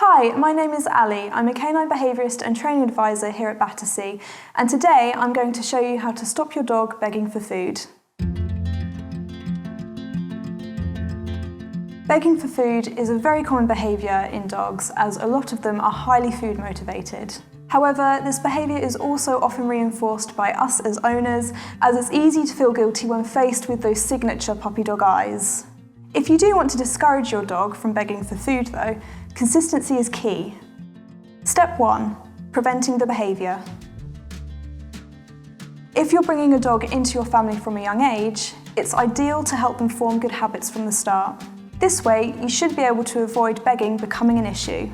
Hi, my name is Ali. I'm a canine behaviourist and training advisor here at Battersea, and today I'm going to show you how to stop your dog begging for food. Begging for food is a very common behaviour in dogs, as a lot of them are highly food motivated. However, this behaviour is also often reinforced by us as owners, as it's easy to feel guilty when faced with those signature puppy dog eyes. If you do want to discourage your dog from begging for food though, consistency is key. Step 1. Preventing the behaviour. If you're bringing a dog into your family from a young age, it's ideal to help them form good habits from the start. This way, you should be able to avoid begging becoming an issue.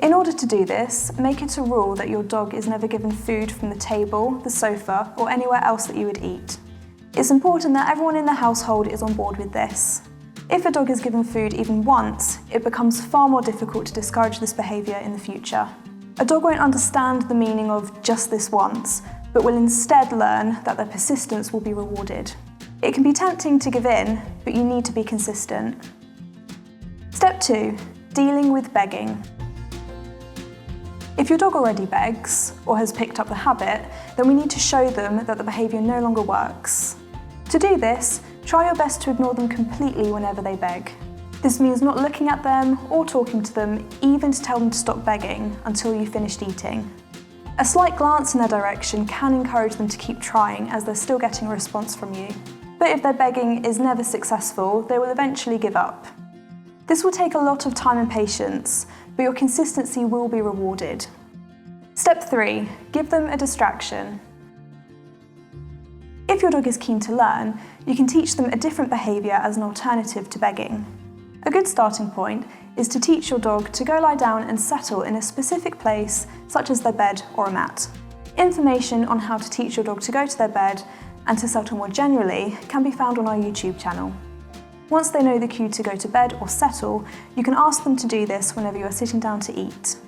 In order to do this, make it a rule that your dog is never given food from the table, the sofa, or anywhere else that you would eat. It's important that everyone in the household is on board with this. If a dog is given food even once, it becomes far more difficult to discourage this behaviour in the future. A dog won't understand the meaning of just this once, but will instead learn that their persistence will be rewarded. It can be tempting to give in, but you need to be consistent. Step 2. Dealing with begging. If your dog already begs, or has picked up the habit, then we need to show them that the behaviour no longer works. To do this, try your best to ignore them completely whenever they beg. This means not looking at them or talking to them, even to tell them to stop begging until you've finished eating. A slight glance in their direction can encourage them to keep trying, as they're still getting a response from you. But if their begging is never successful, they will eventually give up. This will take a lot of time and patience, but your consistency will be rewarded. Step 3. Give them a distraction. If your dog is keen to learn, you can teach them a different behaviour as an alternative to begging. A good starting point is to teach your dog to go lie down and settle in a specific place, such as their bed or a mat. Information on how to teach your dog to go to their bed and to settle more generally can be found on our YouTube channel. Once they know the cue to go to bed or settle, you can ask them to do this whenever you are sitting down to eat.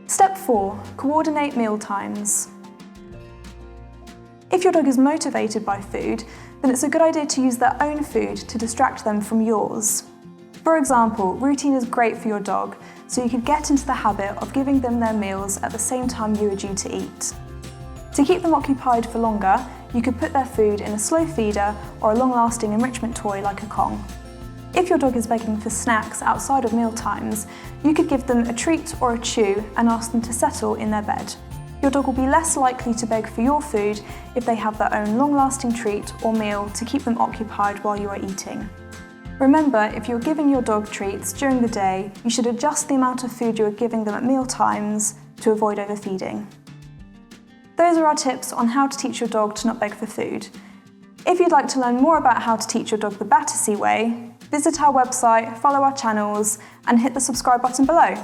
Step 4. Coordinate meal times. If your dog is motivated by food, then it's a good idea to use their own food to distract them from yours. For example, routine is great for your dog, so you could get into the habit of giving them their meals at the same time you are due to eat. To keep them occupied for longer, you could put their food in a slow feeder or a long-lasting enrichment toy like a Kong. If your dog is begging for snacks outside of meal times, you could give them a treat or a chew and ask them to settle in their bed. Your dog will be less likely to beg for your food if they have their own long-lasting treat or meal to keep them occupied while you are eating. Remember, if you're giving your dog treats during the day, you should adjust the amount of food you are giving them at meal times to avoid overfeeding. Those are our tips on how to teach your dog to not beg for food. If you'd like to learn more about how to teach your dog the Battersea way, visit our website, follow our channels, and hit the subscribe button below.